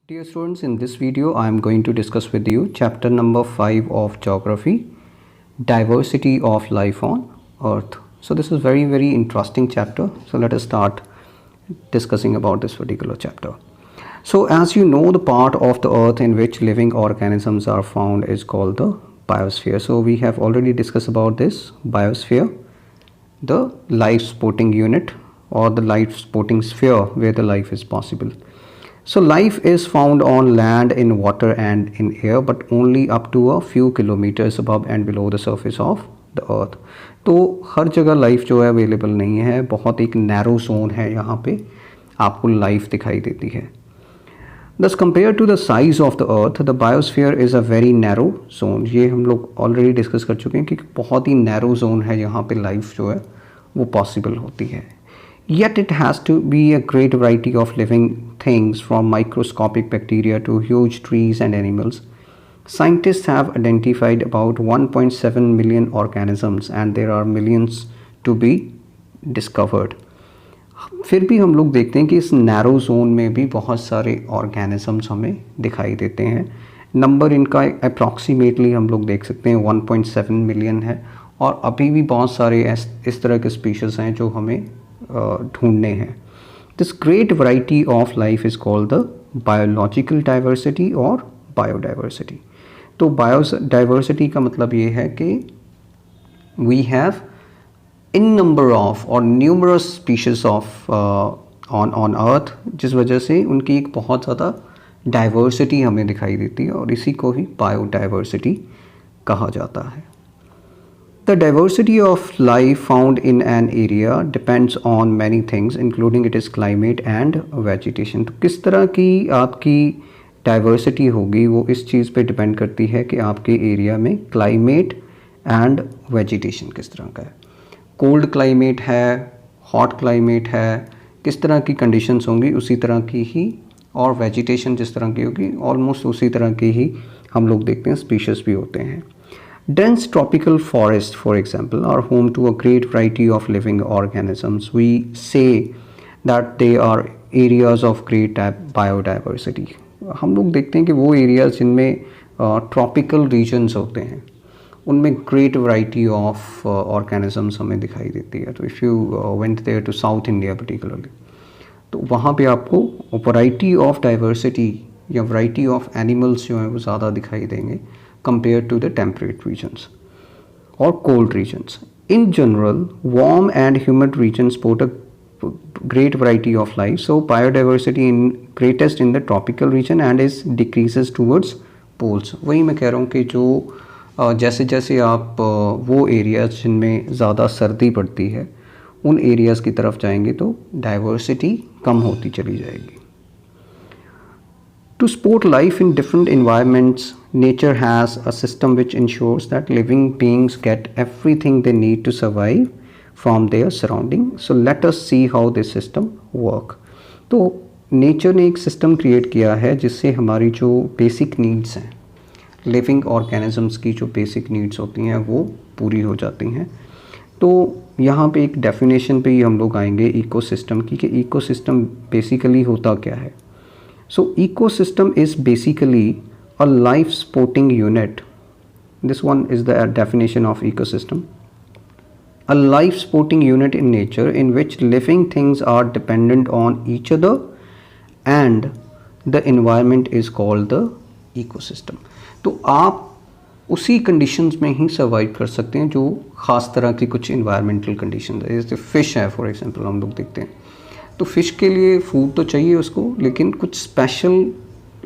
Dear students, in this video I am going to discuss with you chapter number 5 of geography, diversity of life on earth. So this is very interesting chapter. So let us start discussing about this particular chapter. So as you know, the part of the earth in which living organisms are found is called the biosphere. So we have already discussed about this biosphere, the life supporting unit or the life supporting sphere where the life is possible. So life is found on land, in water and in air, but only up to a few kilometers above and below the surface of the earth. तो हर जगह life जो है available नहीं है, बहुत एक narrow zone है यहाँ पे आपको लाइफ दिखाई देती है. Thus compared to the size of the earth, the biosphere is a very narrow zone. ये हम लोग ऑलरेडी डिस्कस कर चुके हैं कि बहुत ही नैरो जोन है यहाँ पे लाइफ जो है वो पॉसिबल होती है. Yet it has to be a great variety of living things, from microscopic bacteria to huge trees and animals. Scientists have identified about 1.7 million organisms and there are millions to be discovered. फिर भी हम लोग देखते हैं कि इस narrow zone में भी बहुत सारे ऑर्गेनिजम्स हमें दिखाई देते हैं. नंबर इनका अप्रॉक्सीमेटली हम लोग देख सकते हैं 1.7 मिलियन है और अभी भी बहुत सारे इस तरह के स्पीशीज़ हैं जो हमें ढूंढने हैं. This great variety of life is called the biological diversity और बायोडाइवर्सिटी. तो बायोडाइवर्सिटी का मतलब ये है कि we have in number of और numerous species of on earth, जिस वजह से उनकी एक बहुत ज़्यादा डाइवर्सिटी हमें दिखाई देती है और इसी को ही बायोडाइवर्सिटी कहा जाता है. The diversity of life found in an area depends on many things, including its climate and vegetation. तो किस तरह की आपकी डाइवर्सिटी होगी वो इस चीज़ पे डिपेंड करती है कि आपके एरिया में क्लाइमेट एंड वेजिटेशन किस तरह का है. कोल्ड क्लाइमेट है, हॉट क्लाइमेट है, किस तरह की कंडीशंस होंगी उसी तरह की ही, और वेजिटेशन जिस तरह की होगी ऑलमोस्ट उसी तरह की ही हम लोग देखते हैं स्पीशीज़ भी होते हैं. Dense tropical forests, for example, are home to a great variety of living organisms. We say that they are areas of great biodiversity. हम लोग देखते हैं कि वो एरियाज जिनमें ट्रॉपिकल रीजन्स होते हैं उनमें ग्रेट वैरायटी ऑफ ऑर्गेनिजम्स हमें दिखाई देती है. तो if you went there to South India particularly, तो वहाँ पे आपको वैरायटी ऑफ डाइवर्सिटी या वैरायटी ऑफ एनिमल्स जो हैं वो ज़्यादा दिखाई देंगे compared to the temperate regions or cold regions. In general, warm and humid regions support a great variety of life. So biodiversity in greatest in the tropical region and is decreases towards poles. वही मैं कह रहा हूँ कि जो जैसे जैसे आप वो एरियाज जिनमें ज़्यादा सर्दी पड़ती है उन एरियाज़ की तरफ जाएंगे तो डाइवर्सिटी कम होती चली जाएगी. To support life in different environments, nature has a system which ensures that living beings get everything they need to survive from their surrounding. So let us see how this system work. तो nature ने एक system create किया है जिससे हमारी जो basic needs हैं, living organisms की जो बेसिक नीड्स होती हैं वो पूरी हो जाती हैं. तो यहाँ पे एक डेफिनेशन पे ही हम लोग आएंगे इकोसिस्टम की कि इकोसिस्टम बेसिकली होता क्या है. So ecosystem is basically a life supporting unit. This one is the definition of ecosystem. A life supporting unit in nature in which living things are dependent on each other and the environment is called the ecosystem. तो आप उसी conditions में ही survive कर सकते हैं जो ख़ास तरह की कुछ इन्वायरमेंटल कंडीशंस है. जैसे फ़िश है फॉर एग्जांपल, हम लोग देखते हैं तो फ़िश के लिए फूड तो चाहिए उसको, लेकिन कुछ स्पेशल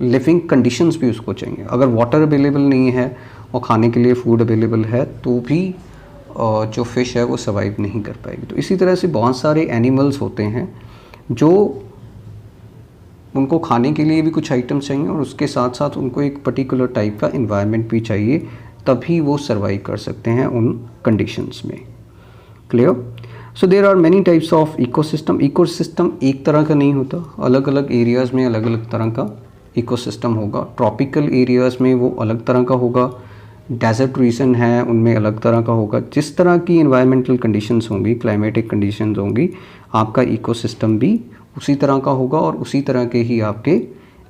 लिविंग कंडीशंस भी उसको चाहिए. अगर वाटर अवेलेबल नहीं है और खाने के लिए फूड अवेलेबल है तो भी जो फ़िश है वो सर्वाइव नहीं कर पाएगी. तो इसी तरह से बहुत सारे एनिमल्स होते हैं जो उनको खाने के लिए भी कुछ आइटम्स चाहिए और उसके साथ साथ उनको एक पर्टिकुलर टाइप का इन्वायरमेंट भी चाहिए, तभी वो सर्वाइव कर सकते हैं उन कंडीशंस में. Clear. So there are many types of ecosystem. Ecosystem एक तरह का नहीं होता, अलग अलग एरियाज़ में अलग अलग तरह का इकोसिस्टम होगा. ट्रॉपिकल एरियाज़ में वो अलग तरह का होगा, डेजर्ट रीजन है उनमें अलग तरह का होगा. जिस तरह की इन्वायरमेंटल कंडीशंस होंगी, क्लाइमेटिक कंडीशंस होंगी, आपका इकोसिस्टम भी उसी तरह का होगा और उसी तरह के ही आपके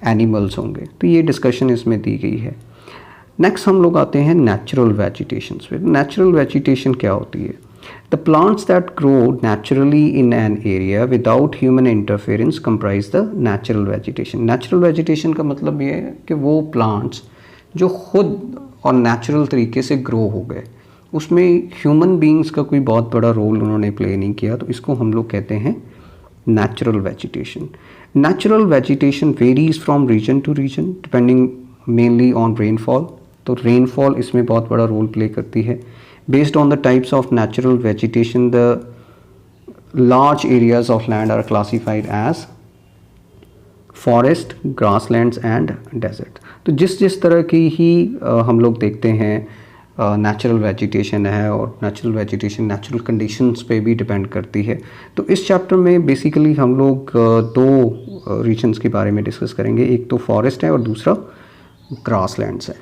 एनिमल्स होंगे। तो ये डिस्कशन इसमें दी गई है। नेक्स्ट हम लोग आते हैं नेचुरल वेजिटेशन पे। नेचुरल वेजिटेशन क्या होती है? The plants that grow naturally in an area without human interference comprise the natural vegetation. Natural vegetation का मतलब ये है कि वो प्लांट्स जो खुद और नेचुरल तरीके से ग्रो हो गए, उसमें ह्यूमन बींग्स का कोई बहुत बड़ा रोल उन्होंने प्ले नहीं किया, तो इसको हम लोग कहते हैं natural vegetation. Natural vegetation varies from region to region depending mainly on rainfall. तो रेनफॉल इसमें बहुत बड़ा रोल प्ले करती है। Based on the types of natural vegetation the large areas of land are classified as forest, grasslands and desert. तो जिस जिस तरह की ही हम लोग देखते हैं नेचुरल वेजिटेशन है, और नेचुरल वेजिटेशन नेचुरल कंडीशंस पे भी डिपेंड करती है। तो इस चैप्टर में बेसिकली हम लोग दो रीजन्स के बारे में डिस्कस करेंगे। एक तो फॉरेस्ट है और दूसरा ग्रासलैंड्स है।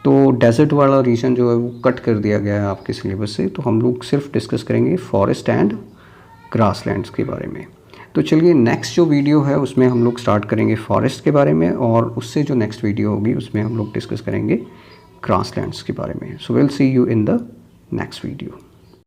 तो डेजर्ट वाला रीजन जो है वो कट कर दिया गया है आपके सिलेबस से, तो हम लोग सिर्फ डिस्कस करेंगे फॉरेस्ट एंड ग्रासलैंड्स के बारे में। तो चलिए नेक्स्ट जो वीडियो है उसमें हम लोग स्टार्ट करेंगे फॉरेस्ट के बारे में, और उससे जो नेक्स्ट वीडियो होगी उसमें हम लोग डिस्कस करेंगे ग्रासलैंड्स के बारे में। So will see you in the next video.